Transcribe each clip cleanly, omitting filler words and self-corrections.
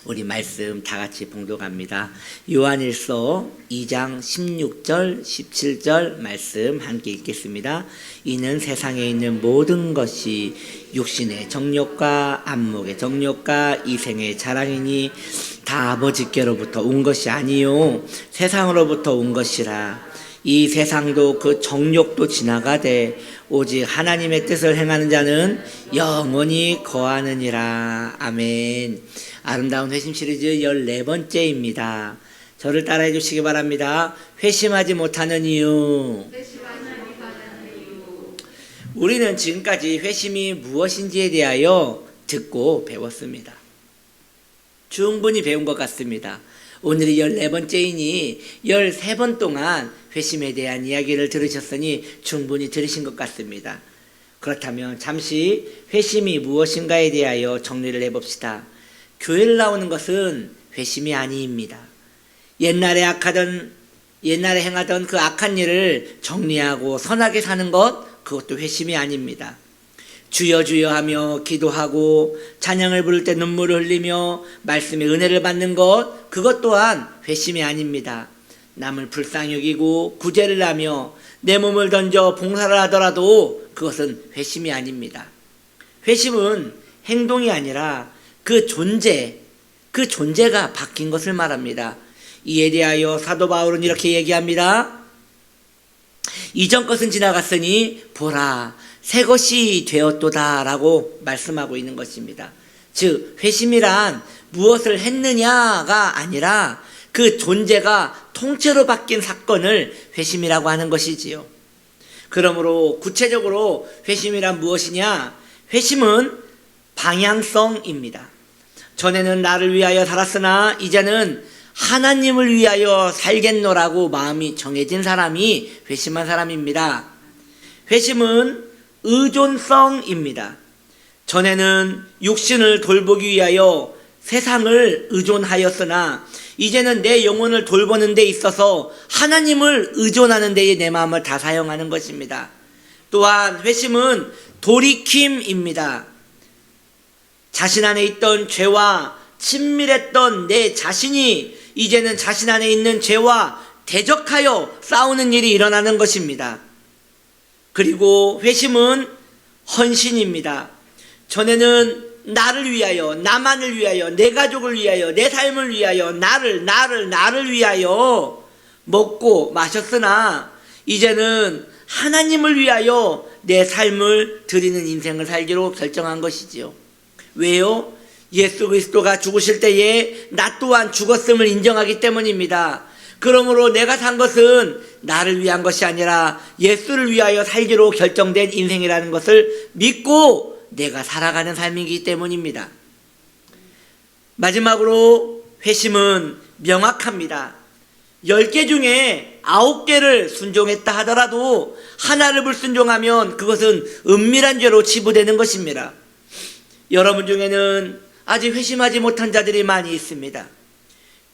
우리 말씀 다 같이 봉독합니다. 요한일서 2장 16절 17절 말씀 함께 읽겠습니다. 이는 세상에 있는 모든 것이 육신의 정욕과 안목의 정욕과 이생의 자랑이니 다 아버지께로부터 온 것이 아니요 세상으로부터 온 것이라. 이 세상도 그 정욕도 지나가되 오직 하나님의 뜻을 행하는 자는 영원히 거하느니라. 아멘. 아름다운 회심 시리즈 14번째입니다. 저를 따라해 주시기 바랍니다. 회심하지 못하는 이유. 우리는 지금까지 회심이 무엇인지에 대하여 듣고 배웠습니다. 충분히 배운 것 같습니다. 오늘이 14번째이니 13번 동안 회심에 대한 이야기를 들으셨으니 충분히 들으신 것 같습니다. 그렇다면 잠시 회심이 무엇인가에 대하여 정리를 해봅시다. 교회를 나오는 것은 회심이 아니입니다. 옛날에 행하던 그 악한 일을 정리하고 선하게 사는 것, 그것도 회심이 아닙니다. 주여 주여 하며 기도하고 찬양을 부를 때 눈물을 흘리며 말씀의 은혜를 받는 것, 그것 또한 회심이 아닙니다. 남을 불쌍히 여기고 구제를 하며 내 몸을 던져 봉사를 하더라도 그것은 회심이 아닙니다. 회심은 행동이 아니라 그 존재가 바뀐 것을 말합니다. 이에 대하여 사도 바울은 이렇게 얘기합니다. 이전 것은 지나갔으니 보라 새 것이 되었도다 라고 말씀하고 있는 것입니다. 즉 회심이란 무엇을 했느냐가 아니라 그 존재가 통째로 바뀐 사건을 회심이라고 하는 것이지요. 그러므로 구체적으로 회심이란 무엇이냐? 회심은 방향성입니다. 전에는 나를 위하여 살았으나 이제는 하나님을 위하여 살겠노라고 마음이 정해진 사람이 회심한 사람입니다. 회심은 의존성입니다. 전에는 육신을 돌보기 위하여 세상을 의존하였으나 이제는 내 영혼을 돌보는 데 있어서 하나님을 의존하는 데에 내 마음을 다 사용하는 것입니다. 또한 회심은 돌이킴입니다. 자신 안에 있던 죄와 친밀했던 내 자신이 이제는 자신 안에 있는 죄와 대적하여 싸우는 일이 일어나는 것입니다. 그리고 회심은 헌신입니다. 전에는 나를 위하여, 나만을 위하여, 내 가족을 위하여, 내 삶을 위하여, 나를 위하여 먹고 마셨으나 이제는 하나님을 위하여 내 삶을 드리는 인생을 살기로 결정한 것이지요. 왜요? 예수 그리스도가 죽으실 때에 나 또한 죽었음을 인정하기 때문입니다. 그러므로 내가 산 것은 나를 위한 것이 아니라 예수를 위하여 살기로 결정된 인생이라는 것을 믿고 내가 살아가는 삶이기 때문입니다. 마지막으로 회심은 명확합니다. 10개 중에 9개를 순종했다 하더라도 하나를 불순종하면 그것은 은밀한 죄로 치부되는 것입니다. 여러분 중에는 아직 회심하지 못한 자들이 많이 있습니다.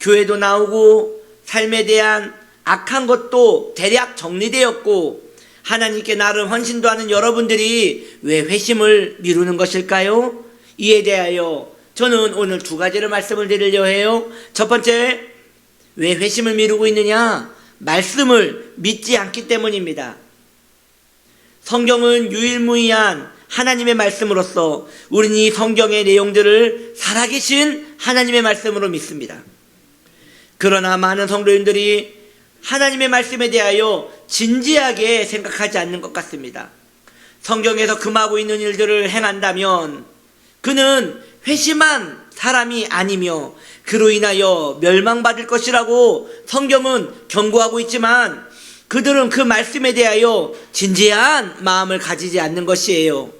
교회도 나오고 삶에 대한 악한 것도 대략 정리되었고 하나님께 나름 헌신도 하는 여러분들이 왜 회심을 미루는 것일까요? 이에 대하여 저는 오늘 2가지를 말씀을 드리려 해요. 첫 번째, 왜 회심을 미루고 있느냐? 말씀을 믿지 않기 때문입니다. 성경은 유일무이한 하나님의 말씀으로서 우리는 이 성경의 내용들을 살아계신 하나님의 말씀으로 믿습니다. 그러나 많은 성도님들이 하나님의 말씀에 대하여 진지하게 생각하지 않는 것 같습니다. 성경에서 금하고 있는 일들을 행한다면 그는 회심한 사람이 아니며 그로 인하여 멸망받을 것이라고 성경은 경고하고 있지만 그들은 그 말씀에 대하여 진지한 마음을 가지지 않는 것이에요.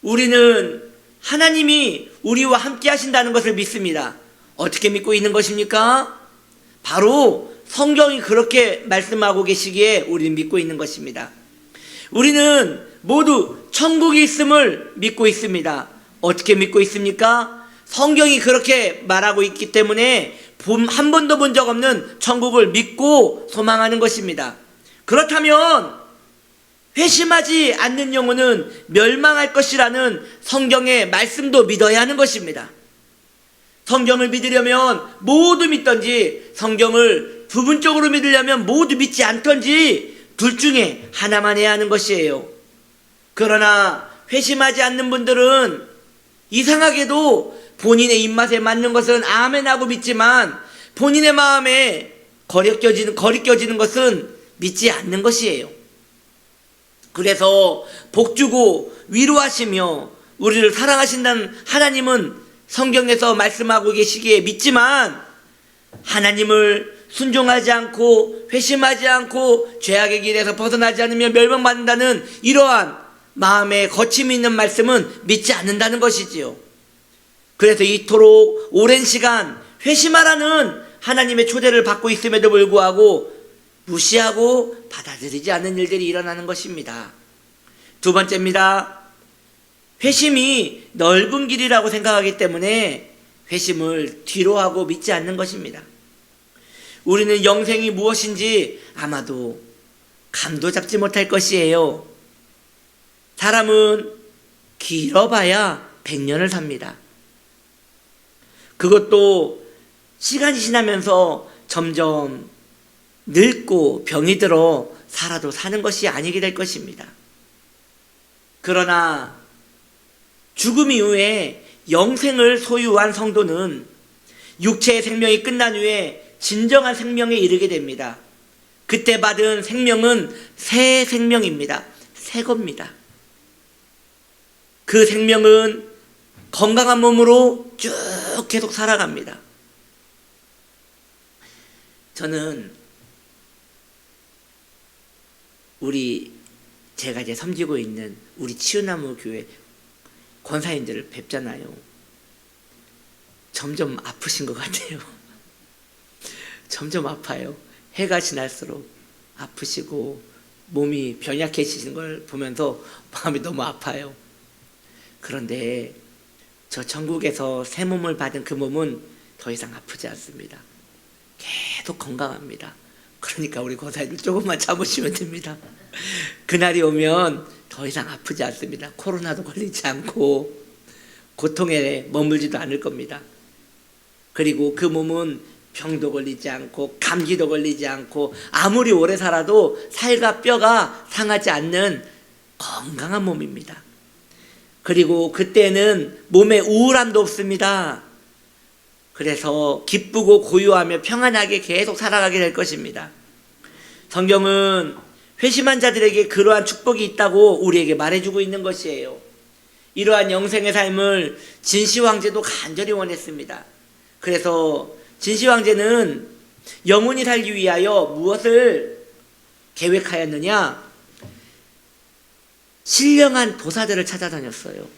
우리는 하나님이 우리와 함께 하신다는 것을 믿습니다. 어떻게 믿고 있는 것입니까? 바로 성경이 그렇게 말씀하고 계시기에 우리는 믿고 있는 것입니다. 우리는 모두 천국이 있음을 믿고 있습니다. 어떻게 믿고 있습니까? 성경이 그렇게 말하고 있기 때문에 한 번도 본 적 없는 천국을 믿고 소망하는 것입니다. 그렇다면 회심하지 않는 영혼은 멸망할 것이라는 성경의 말씀도 믿어야 하는 것입니다. 성경을 믿으려면 모두 믿던지, 성경을 부분적으로 믿으려면 모두 믿지 않던지, 둘 중에 하나만 해야 하는 것이에요. 그러나 회심하지 않는 분들은 이상하게도 본인의 입맛에 맞는 것은 아멘하고 믿지만, 본인의 마음에 거리껴지는 것은 믿지 않는 것이에요. 그래서 복주고 위로하시며 우리를 사랑하신다는 하나님은 성경에서 말씀하고 계시기에 믿지만, 하나님을 순종하지 않고 회심하지 않고 죄악의 길에서 벗어나지 않으며 멸망받는다는 이러한 마음에 거침이 있는 말씀은 믿지 않는다는 것이지요. 그래서 이토록 오랜 시간 회심하라는 하나님의 초대를 받고 있음에도 불구하고 무시하고 받아들이지 않는 일들이 일어나는 것입니다. 두 번째입니다. 회심이 넓은 길이라고 생각하기 때문에 회심을 뒤로하고 믿지 않는 것입니다. 우리는 영생이 무엇인지 아마도 감도 잡지 못할 것이에요. 사람은 길어봐야 100년을 삽니다. 그것도 시간이 지나면서 점점 늙고 병이 들어 살아도 사는 것이 아니게 될 것입니다. 그러나 죽음 이후에 영생을 소유한 성도는 육체의 생명이 끝난 후에 진정한 생명에 이르게 됩니다. 그때 받은 생명은 새 생명입니다. 새 겁니다. 그 생명은 건강한 몸으로 쭉 계속 살아갑니다. 저는 제가 이제 섬기고 있는 우리 치유나무 교회 권사님들을 뵙잖아요. 점점 아프신 것 같아요. 점점 아파요. 해가 지날수록 아프시고 몸이 병약해지는 걸 보면서 마음이 너무 아파요. 그런데 저 천국에서 새 몸을 받은 그 몸은 더 이상 아프지 않습니다. 계속 건강합니다. 그러니까 우리 권사님들 조금만 참으시면 됩니다. 그날이 오면 더 이상 아프지 않습니다. 코로나도 걸리지 않고 고통에 머물지도 않을 겁니다. 그리고 그 몸은 병도 걸리지 않고 감기도 걸리지 않고 아무리 오래 살아도 살과 뼈가 상하지 않는 건강한 몸입니다. 그리고 그때는 몸에 우울함도 없습니다. 그래서 기쁘고 고요하며 평안하게 계속 살아가게 될 것입니다. 성경은 회심한 자들에게 그러한 축복이 있다고 우리에게 말해주고 있는 것이에요. 이러한 영생의 삶을 진시황제도 간절히 원했습니다. 그래서 진시황제는 영원히 살기 위하여 무엇을 계획하였느냐? 신령한 도사들을 찾아다녔어요.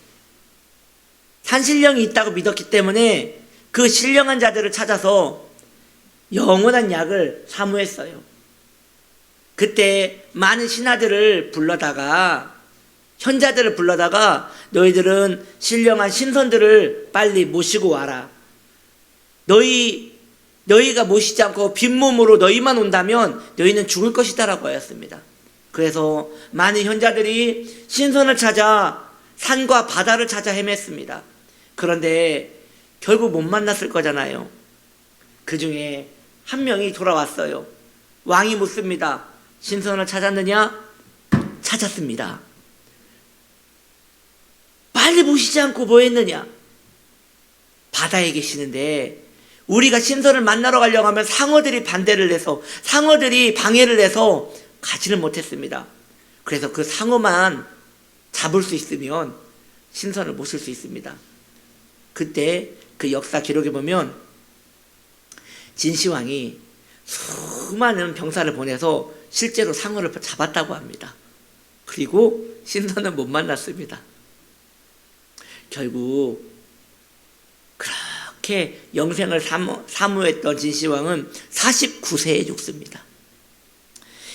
산신령이 있다고 믿었기 때문에 그 신령한 자들을 찾아서 영원한 약을 사모했어요. 그때 많은 신하들을 불러다가, 현자들을 불러다가 너희들은 신령한 신선들을 빨리 모시고 와라. 너희가 모시지 않고 빈몸으로 너희만 온다면 너희는 죽을 것이다 라고 하였습니다. 그래서 많은 현자들이 신선을 찾아 산과 바다를 찾아 헤맸습니다. 그런데 결국 못 만났을 거잖아요. 그 중에 한 명이 돌아왔어요. 왕이 묻습니다. 신선을 찾았느냐? 찾았습니다. 빨리 모시지 않고 뭐 했느냐? 바다에 계시는데 우리가 신선을 만나러 가려고 하면 상어들이 반대를 해서, 상어들이 방해를 해서 가지를 못했습니다. 그래서 그 상어만 잡을 수 있으면 신선을 모실 수 있습니다. 그때 그 역사 기록에 보면 진시황이 수많은 병사를 보내서 실제로 상어를 잡았다고 합니다. 그리고 신선은 못 만났습니다. 결국 그렇게 영생을 사모했던 진시황은 49세에 죽습니다.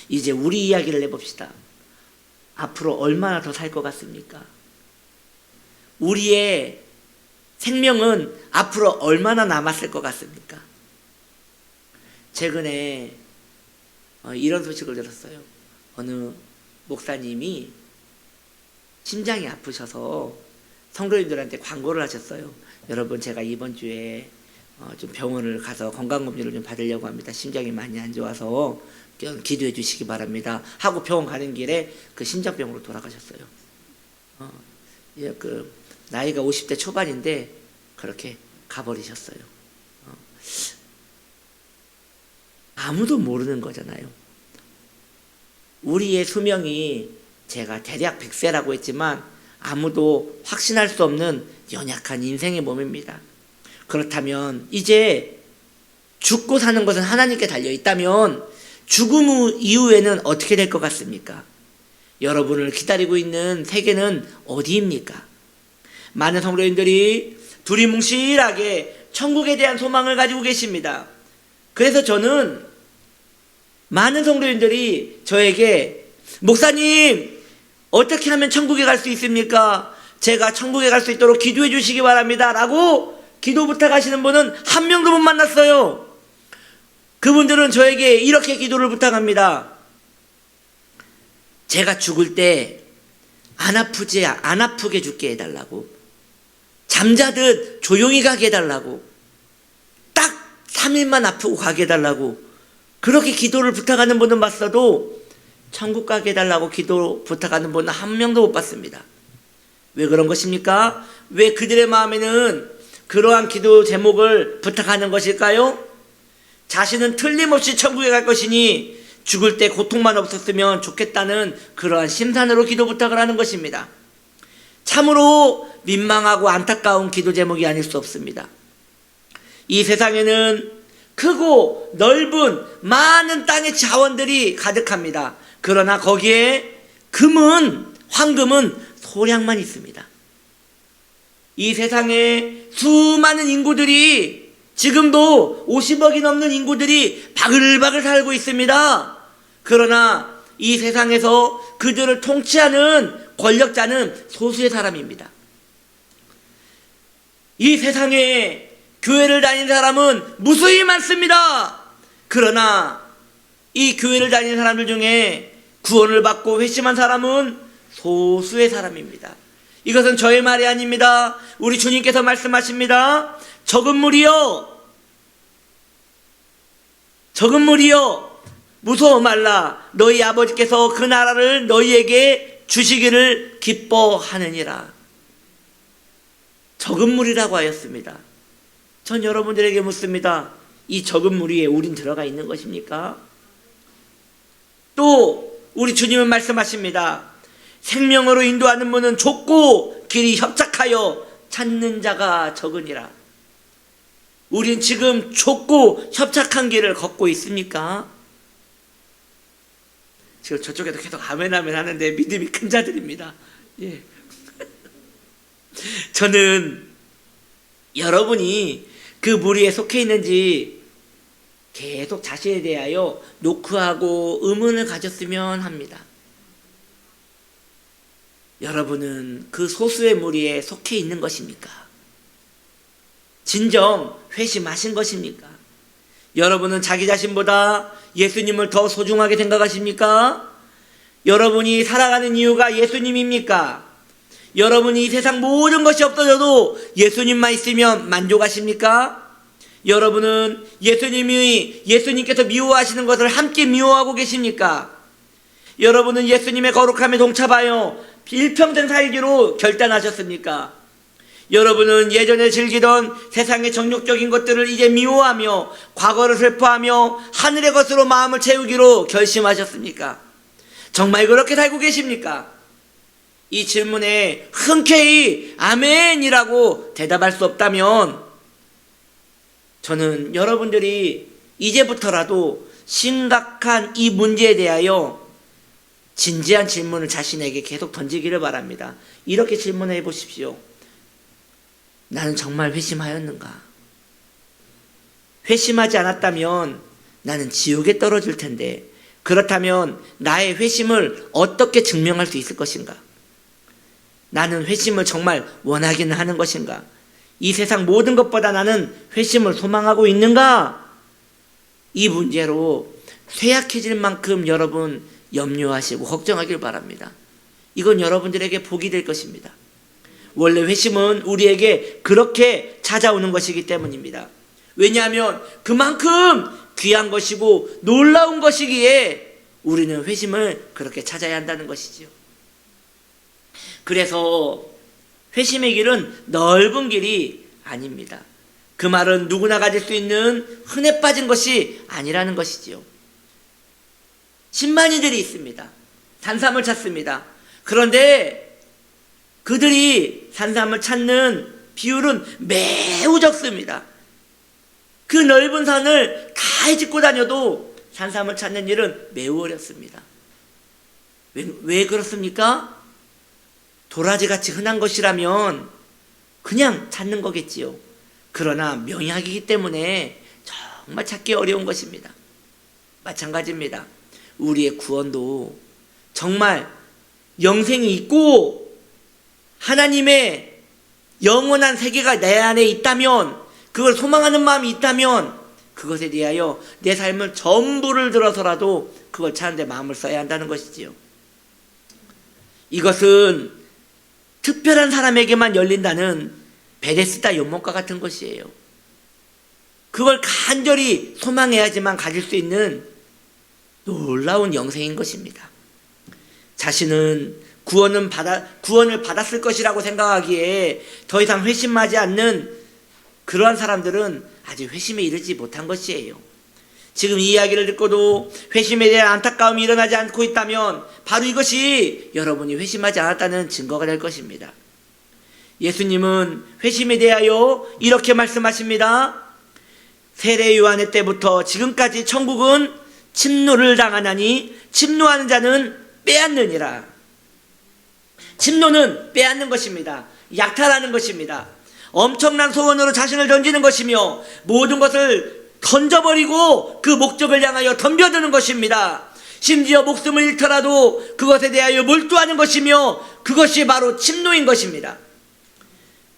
이제 우리 이야기를 해봅시다. 앞으로 얼마나 더 살 것 같습니까? 우리의 생명은 앞으로 얼마나 남았을 것 같습니까? 최근에 이런 소식을 들었어요. 어느 목사님이 심장이 아프셔서 성도님들한테 광고를 하셨어요. 여러분, 제가 이번 주에 좀 병원을 가서 건강검진을 좀 받으려고 합니다. 심장이 많이 안 좋아서 기도해 주시기 바랍니다. 하고 병원 가는 길에 그 심장병으로 돌아가셨어요. 나이가 50대 초반인데 그렇게 가버리셨어요. 아무도 모르는 거잖아요. 우리의 수명이 제가 대략 100세라고 했지만 아무도 확신할 수 없는 연약한 인생의 몸입니다. 그렇다면 이제 죽고 사는 것은 하나님께 달려 있다면 죽음 이후에는 어떻게 될 것 같습니까? 여러분을 기다리고 있는 세계는 어디입니까? 많은 성도님들이 두리뭉실하게 천국에 대한 소망을 가지고 계십니다. 그래서 저는 많은 성도님들이 저에게 목사님 어떻게 하면 천국에 갈 수 있습니까? 제가 천국에 갈 수 있도록 기도해 주시기 바랍니다 라고 기도 부탁하시는 분은 한 명도 못 만났어요. 그분들은 저에게 이렇게 기도를 부탁합니다. 제가 죽을 때 안 아프게 죽게 해달라고, 잠자듯 조용히 가게 해달라고, 딱 3일만 아프고 가게 해달라고, 그렇게 기도를 부탁하는 분은 봤어도 천국 가게 해달라고 기도 부탁하는 분은 한 명도 못 봤습니다. 왜 그런 것입니까? 왜 그들의 마음에는 그러한 기도 제목을 부탁하는 것일까요? 자신은 틀림없이 천국에 갈 것이니 죽을 때 고통만 없었으면 좋겠다는 그러한 심산으로 기도 부탁을 하는 것입니다. 참으로 민망하고 안타까운 기도 제목이 아닐 수 없습니다. 이 세상에는 크고 넓은 많은 땅의 자원들이 가득합니다. 그러나 거기에 황금은 소량만 있습니다. 이 세상에 수많은 인구들이 지금도 50억이 넘는 인구들이 바글바글 살고 있습니다. 그러나 이 세상에서 그들을 통치하는 권력자는 소수의 사람입니다. 이 세상에 교회를 다니는 사람은 무수히 많습니다. 그러나 이 교회를 다니는 사람들 중에 구원을 받고 회심한 사람은 소수의 사람입니다. 이것은 저의 말이 아닙니다. 우리 주님께서 말씀하십니다. 적은 무리여 무서워 말라. 너희 아버지께서 그 나라를 너희에게 주시기를 기뻐하느니라. 적은 무리라고 하였습니다. 전 여러분들에게 묻습니다. 이 적은 무리에 우린 들어가 있는 것입니까? 또 우리 주님은 말씀하십니다. 생명으로 인도하는 문은 좁고 길이 협착하여 찾는 자가 적으니라. 우린 지금 좁고 협착한 길을 걷고 있습니까? 지금 저쪽에도 계속 아멘 하는데 믿음이 큰 자들입니다. 예. 저는 여러분이 그 무리에 속해 있는지 계속 자신에 대하여 노크하고 의문을 가졌으면 합니다. 여러분은 그 소수의 무리에 속해 있는 것입니까? 진정 회심하신 것입니까? 여러분은 자기 자신보다 예수님을 더 소중하게 생각하십니까? 여러분이 살아가는 이유가 예수님입니까? 여러분이 이 세상 모든 것이 없어져도 예수님만 있으면 만족하십니까? 여러분은 예수님께서 미워하시는 것을 함께 미워하고 계십니까? 여러분은 예수님의 거룩함에 동참하여 일평생 살기로 결단하셨습니까? 여러분은 예전에 즐기던 세상의 정욕적인 것들을 이제 미워하며 과거를 슬퍼하며 하늘의 것으로 마음을 채우기로 결심하셨습니까? 정말 그렇게 살고 계십니까? 이 질문에 흔쾌히 아멘이라고 대답할 수 없다면 저는 여러분들이 이제부터라도 심각한 이 문제에 대하여 진지한 질문을 자신에게 계속 던지기를 바랍니다. 이렇게 질문해 보십시오. 나는 정말 회심하였는가? 회심하지 않았다면 나는 지옥에 떨어질 텐데, 그렇다면 나의 회심을 어떻게 증명할 수 있을 것인가? 나는 회심을 정말 원하기는 하는 것인가? 이 세상 모든 것보다 나는 회심을 소망하고 있는가? 이 문제로 쇠약해질 만큼 여러분 염려하시고 걱정하길 바랍니다. 이건 여러분들에게 복이 될 것입니다. 원래 회심은 우리에게 그렇게 찾아오는 것이기 때문입니다. 왜냐하면 그만큼 귀한 것이고 놀라운 것이기에 우리는 회심을 그렇게 찾아야 한다는 것이지요. 그래서 회심의 길은 넓은 길이 아닙니다. 그 말은 누구나 가질 수 있는 흔해 빠진 것이 아니라는 것이지요. 10만이들이 있습니다. 산삼을 찾습니다. 그런데 그들이 산삼을 찾는 비율은 매우 적습니다. 그 넓은 산을 다 헤집고 다녀도 산삼을 찾는 일은 매우 어렵습니다. 왜 그렇습니까? 도라지같이 흔한 것이라면 그냥 찾는 거겠지요. 그러나 명약이기 때문에 정말 찾기 어려운 것입니다. 마찬가지입니다. 우리의 구원도 정말 영생이 있고 하나님의 영원한 세계가 내 안에 있다면, 그걸 소망하는 마음이 있다면 그것에 대하여 내 삶을 전부를 들어서라도 그걸 찾는 데 마음을 써야 한다는 것이지요. 이것은 특별한 사람에게만 열린다는 베데스다 연못과 같은 것이에요. 그걸 간절히 소망해야지만 가질 수 있는 놀라운 영생인 것입니다. 자신은 구원을 받았을 것이라고 생각하기에 더 이상 회심하지 않는 그러한 사람들은 아직 회심에 이르지 못한 것이에요. 지금 이 이야기를 듣고도 회심에 대한 안타까움이 일어나지 않고 있다면 바로 이것이 여러분이 회심하지 않았다는 증거가 될 것입니다. 예수님은 회심에 대하여 이렇게 말씀하십니다. 세례 요한의 때부터 지금까지 천국은 침노를 당하나니 침노하는 자는 빼앗느니라. 침노는 빼앗는 것입니다. 약탈하는 것입니다. 엄청난 소원으로 자신을 던지는 것이며 모든 것을 던져버리고 그 목적을 향하여 덤벼드는 것입니다. 심지어 목숨을 잃더라도 그것에 대하여 몰두하는 것이며 그것이 바로 침노인 것입니다.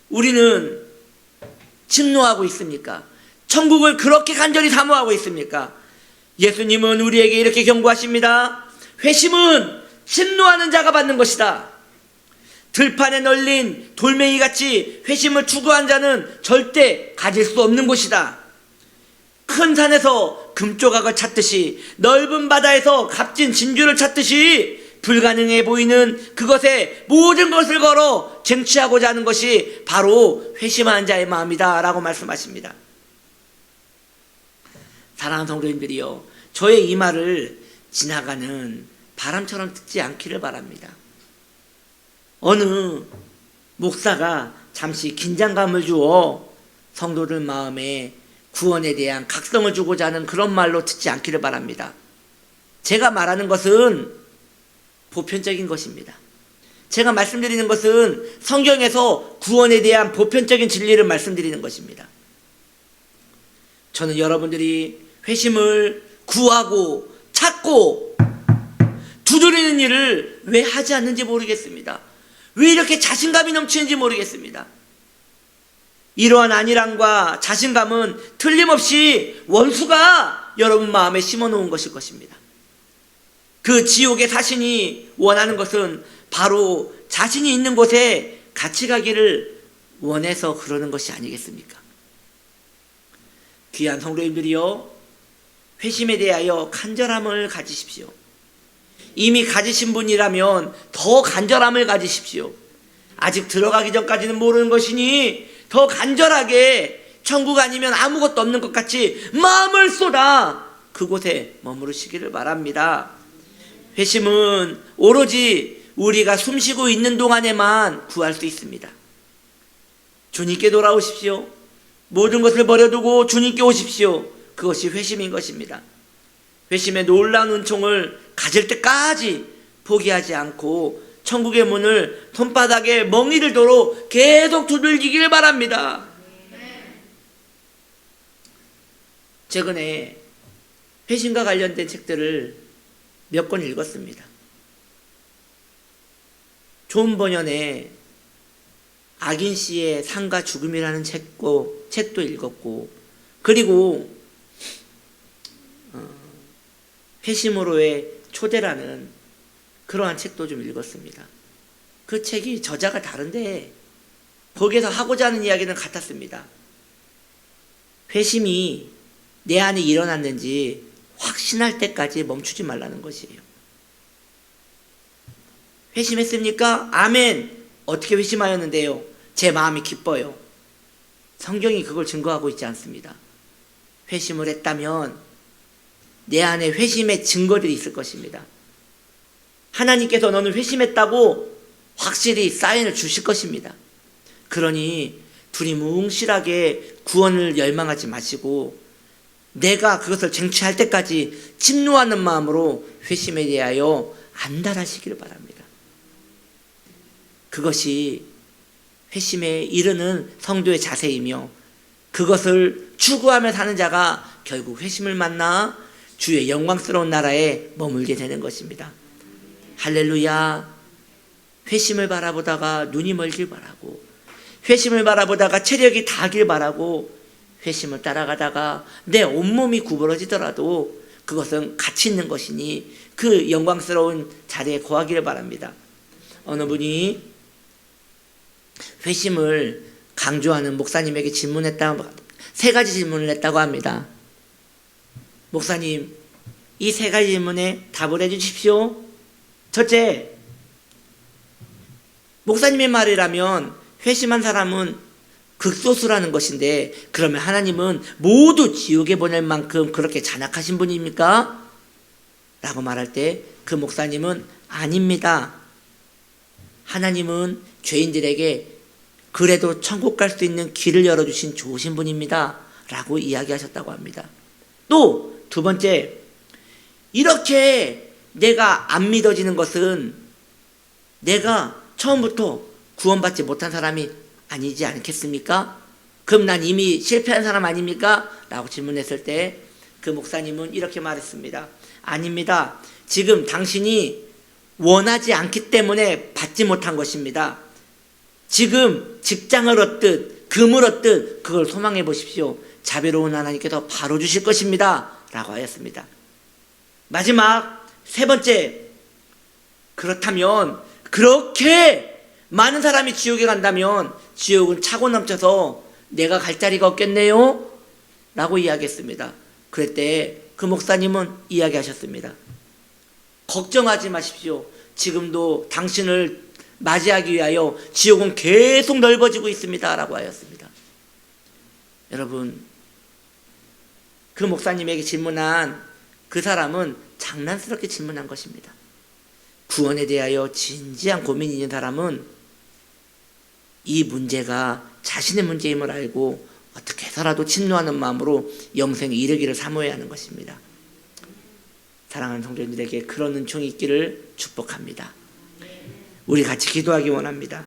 우리는 침노하고 있습니까? 천국을 그렇게 간절히 사모하고 있습니까? 예수님은 우리에게 이렇게 경고하십니다. 회심은 침노하는 자가 받는 것이다. 들판에 널린 돌멩이같이 회심을 추구한 자는 절대 가질 수 없는 곳이다. 큰 산에서 금조각을 찾듯이, 넓은 바다에서 값진 진주를 찾듯이 불가능해 보이는 그것에 모든 것을 걸어 쟁취하고자 하는 것이 바로 회심한 자의 마음이다 라고 말씀하십니다. 사랑하는 성도님들이요, 저의 이 말을 지나가는 바람처럼 듣지 않기를 바랍니다. 어느 목사가 잠시 긴장감을 주어 성도들 마음에 구원에 대한 각성을 주고자 하는 그런 말로 듣지 않기를 바랍니다. 제가 말하는 것은 보편적인 것입니다. 제가 말씀드리는 것은 성경에서 구원에 대한 보편적인 진리를 말씀드리는 것입니다. 저는 여러분들이 회심을 구하고 찾고 두드리는 일을 왜 하지 않는지 모르겠습니다. 왜 이렇게 자신감이 넘치는지 모르겠습니다. 이러한 안일함과 자신감은 틀림없이 원수가 여러분 마음에 심어놓은 것일 것입니다. 그 지옥의 사신이 원하는 것은 바로 자신이 있는 곳에 같이 가기를 원해서 그러는 것이 아니겠습니까? 귀한 성도님들이요, 회심에 대하여 간절함을 가지십시오. 이미 가지신 분이라면 더 간절함을 가지십시오. 아직 들어가기 전까지는 모르는 것이니 더 간절하게 천국 아니면 아무것도 없는 것 같이 마음을 쏟아 그곳에 머무르시기를 바랍니다. 회심은 오로지 우리가 숨쉬고 있는 동안에만 구할 수 있습니다. 주님께 돌아오십시오. 모든 것을 버려두고 주님께 오십시오. 그것이 회심인 것입니다. 회심의 놀라운 은총을 가질 때까지 포기하지 않고 천국의 문을 손바닥에 멍이 들도록 계속 두들기길 바랍니다. 최근에 회심과 관련된 책들을 몇 권 읽었습니다. 존 버년의 악인 씨의 삶과 죽음이라는 책도 읽었고, 그리고 회심으로의 초대라는 그러한 책도 좀 읽었습니다. 그 책이 저자가 다른데 거기에서 하고자 하는 이야기는 같았습니다. 회심이 내 안에 일어났는지 확신할 때까지 멈추지 말라는 것이에요. 회심했습니까? 아멘. 어떻게 회심하였는데요? 제 마음이 기뻐요. 성경이 그걸 증거하고 있지 않습니다. 회심을 했다면 내 안에 회심의 증거들이 있을 것입니다. 하나님께서 너는 회심했다고 확실히 사인을 주실 것입니다. 그러니 두리뭉실하게 구원을 열망하지 마시고 내가 그것을 쟁취할 때까지 침노하는 마음으로 회심에 대하여 안달하시기를 바랍니다. 그것이 회심에 이르는 성도의 자세이며 그것을 추구하며 사는 자가 결국 회심을 만나 주의 영광스러운 나라에 머물게 되는 것입니다. 할렐루야. 회심을 바라보다가 눈이 멀길 바라고 회심을 바라보다가 체력이 다하길 바라고 회심을 따라가다가 내 온몸이 구부러지더라도 그것은 가치 있는 것이니 그 영광스러운 자리에 거하기를 바랍니다. 어느 분이 회심을 강조하는 목사님에게 세 가지 질문을 했다고 합니다. 목사님, 이 세 가지 질문에 답을 해주십시오. 첫째, 목사님의 말이라면 회심한 사람은 극소수라는 것인데 그러면 하나님은 모두 지옥에 보낼 만큼 그렇게 잔악하신 분입니까? 라고 말할 때 그 목사님은 아닙니다. 하나님은 죄인들에게 그래도 천국 갈 수 있는 길을 열어주신 좋으신 분입니다. 라고 이야기하셨다고 합니다. 또 두 번째, 이렇게 내가 안 믿어지는 것은 내가 처음부터 구원받지 못한 사람이 아니지 않겠습니까? 그럼 난 이미 실패한 사람 아닙니까? 라고 질문했을 때 그 목사님은 이렇게 말했습니다. 아닙니다. 지금 당신이 원하지 않기 때문에 받지 못한 것입니다. 지금 직장을 얻든 금을 얻든 그걸 소망해 보십시오. 자비로운 하나님께서 바로 주실 것입니다. 라고 하였습니다. 마지막 세 번째, 그렇다면 그렇게 많은 사람이 지옥에 간다면 지옥은 차고 넘쳐서 내가 갈 자리가 없겠네요? 라고 이야기했습니다. 그럴 때 그 목사님은 이야기하셨습니다. 걱정하지 마십시오. 지금도 당신을 맞이하기 위하여 지옥은 계속 넓어지고 있습니다. 라고 하였습니다. 여러분, 그 목사님에게 질문한 그 사람은 장난스럽게 질문한 것입니다. 구원에 대하여 진지한 고민이 있는 사람은 이 문제가 자신의 문제임을 알고 어떻게 해서라도 침노하는 마음으로 영생에 이르기를 사모해야 하는 것입니다. 사랑하는 성도님들에게 그런 은총이 있기를 축복합니다. 우리 같이 기도하기 원합니다.